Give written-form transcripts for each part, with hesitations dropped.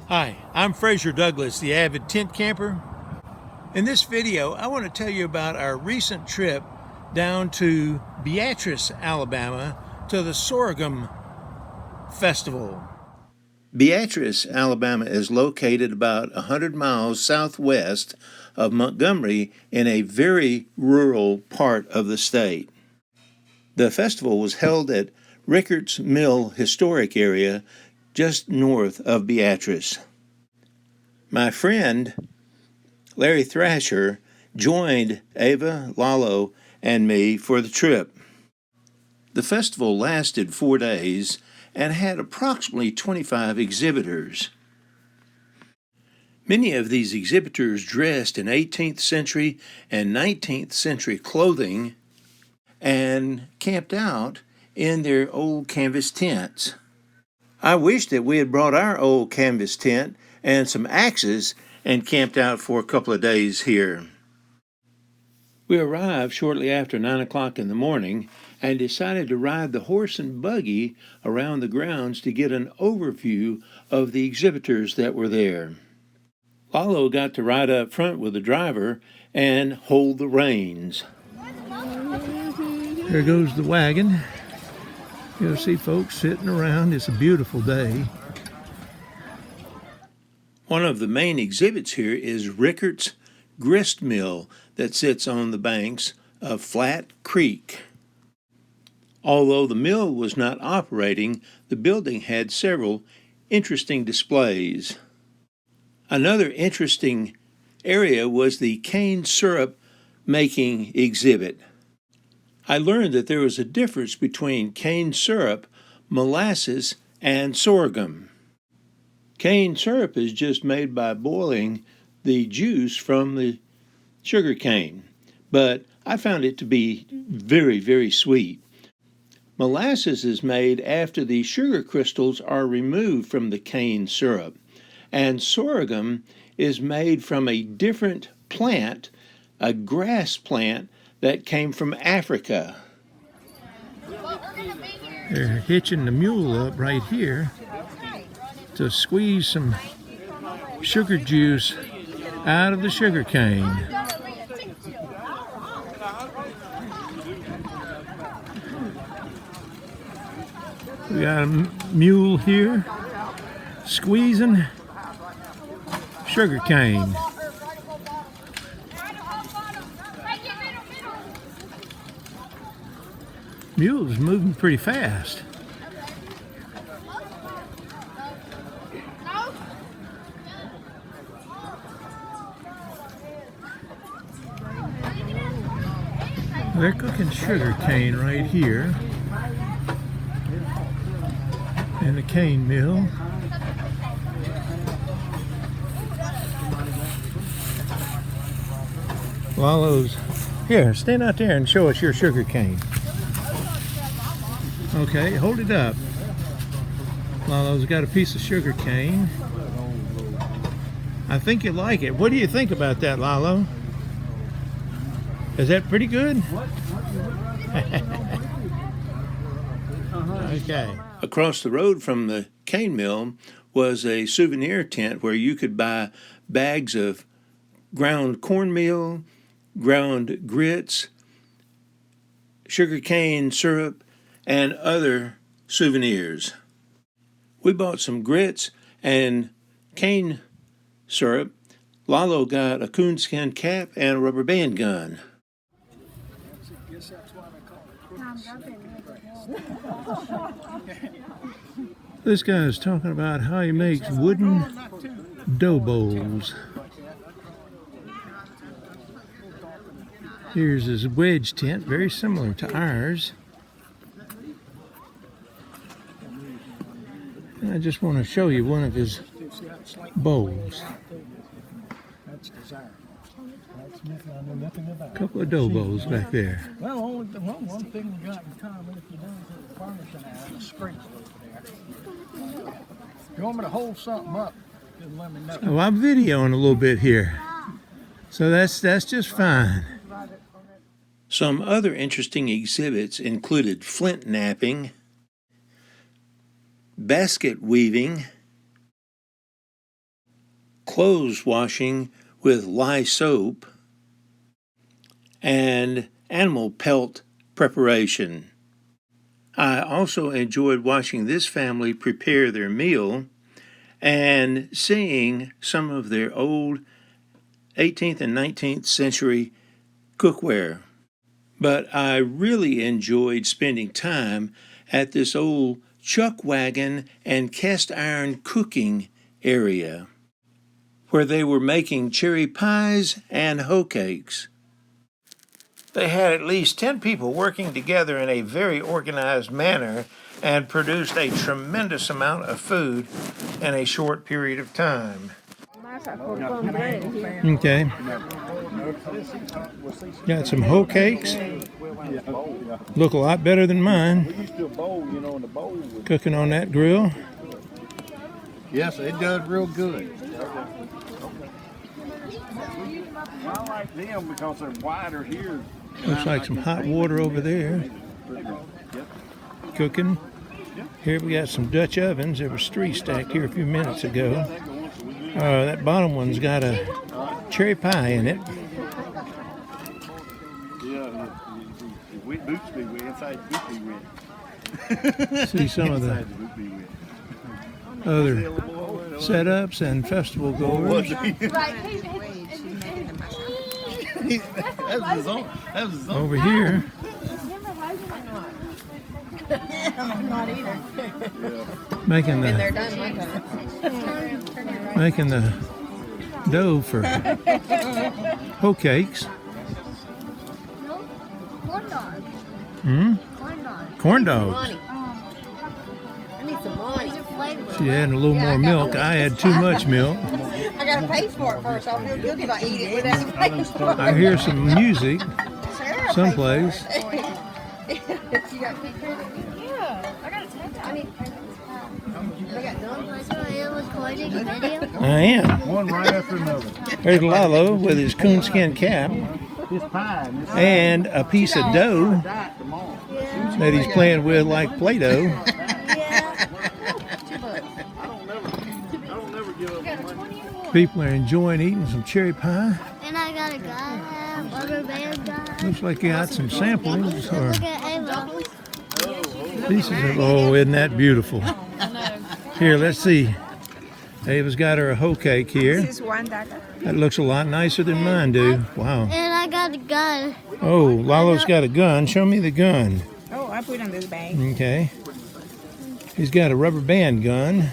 Hi, I'm Fraser Douglas, the avid tent camper. In this video, I want to tell you about our recent trip down to Beatrice, Alabama, to the Sorghum Festival. Beatrice, Alabama is located about 100 miles southwest of Montgomery in a very rural part of the state. The festival was held at Rickards Mill Historic Area just north of Beatrice. My friend Larry Thrasher joined Ava, Lalo, and me for the trip. The festival lasted 4 days and had approximately 25 exhibitors. Many of these exhibitors dressed in 18th century and 19th century clothing and camped out in their old canvas tents. I wish that we had brought our old canvas tent and some axes and camped out for a couple of days here. We arrived shortly after 9 o'clock in the morning and decided to ride the horse and buggy around the grounds to get an overview of the exhibitors that were there. Lalo got to ride up front with the driver and hold the reins. There goes the wagon. You'll see folks sitting around. It's a beautiful day. One of the main exhibits here is Rickards Grist Mill that sits on the banks of Flat Creek. Although the mill was not operating, the building had several interesting displays. Another interesting area was the cane syrup making exhibit. I learned that there was a difference between cane syrup, molasses, and sorghum. Cane syrup is just made by boiling the juice from the sugar cane, but I found it to be very, very sweet. Molasses is made after the sugar crystals are removed from the cane syrup, and sorghum is made from a different plant, a grass plant that came from Africa. They're hitching the mule up right here to squeeze some sugar juice out of the sugar cane. We got a mule here squeezing sugar cane. Mule's moving pretty fast. They're cooking sugar cane right here in the cane mill. Lalo's here. Stand out there and show us your sugar cane. Okay, hold it up. Lalo's got a piece of sugar cane. I think you like it. What do you think about that, Lalo? Is that pretty good? Okay. Across the road from the cane mill was a souvenir tent where you could buy bags of ground cornmeal, ground grits, sugar cane syrup, and other souvenirs. We bought some grits and cane syrup. Lalo got a coonskin cap and a rubber band gun. This guy is talking about how he makes wooden dough bowls. Here's his wedge tent, very similar to ours. I just want to show you one of his bowls. A couple of dough bowls back there. Well, only the one thing we got in common, if you don't put the furniture out, the scrape there. If you want me to hold something up, just let me know. Oh, I'm videoing a little bit here, so that's just fine. Some other interesting exhibits included flint knapping, basket weaving, clothes washing with lye soap, and animal pelt preparation. I also enjoyed watching this family prepare their meal and seeing some of their old 18th and 19th century cookware. But I really enjoyed spending time at this old chuck wagon and cast iron cooking area where they were making cherry pies and hoe cakes. They had at least 10 people working together in a very organized manner and produced a tremendous amount of food in a short period of time. Okay. Got some hoe cakes. Look a lot better than mine. Cooking on that grill. Yes, it does real good. I like them because they're wider here. Looks like some hot water over there. Cooking. Here we got some Dutch ovens. There was 3 stacked here a few minutes ago. That bottom one's got a cherry pie in it. Yeah, boots be wet, inside the boot be wet. See some of the other setups and festival goers. Over here, making the dough for hoe cakes. Corn dogs. Corn dogs. I need some money. She adding a little more milk. I had too much milk. I gotta pay for it first. I'll feel guilty if I eat it without paying for it. I hear some music someplace. Yeah, I gotta take that. I need to pay for this. So are you recording a video? I am. One right after another. There's Lalo with his coonskin cap This pie and this and a piece of dough that he's playing with like Play-Doh. Yeah. I don't never give up money. People are enjoying eating some cherry pie. And I got a guy, rubber band guy. Looks like you got some samplings or Look at Ava. pieces of. Oh, isn't that beautiful? Here, let's see. Ava's got her a hoe cake here. That looks a lot nicer than mine do. Wow. And I got a gun. Oh, Lalo's got a gun. Show me the gun. Oh, I put it in this bag. Okay. He's got a rubber band gun.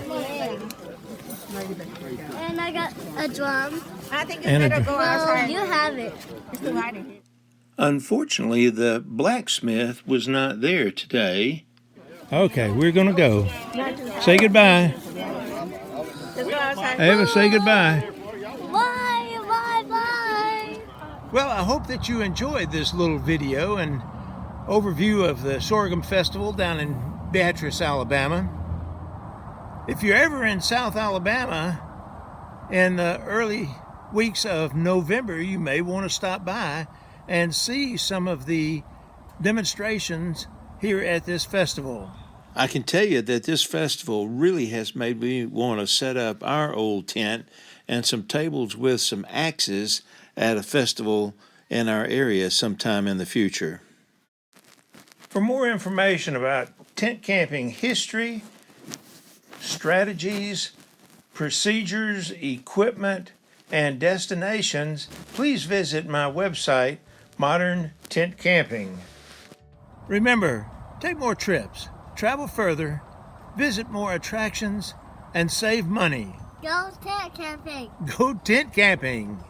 And I got a drum. I think it's And better go Oh, outside. you have it. It's too hot in here. Unfortunately, the blacksmith was not there today. Okay, we're going to go. Say goodbye. Let's go outside. Ava, say goodbye. Bye, bye, bye. Well, I hope that you enjoyed this little video and overview of the Sorghum Festival down in Beatrice, Alabama. If you're ever in South Alabama in the early weeks of November, you may want to stop by and see some of the demonstrations here at this festival. I can tell you that this festival really has made me want to set up our old tent and some tables with some axes at a festival in our area sometime in the future. For more information about tent camping history, strategies, procedures, equipment, and destinations, please visit my website, Modern Tent Camping. Remember, take more trips, travel further, visit more attractions, and save money. Go tent camping. Go tent camping!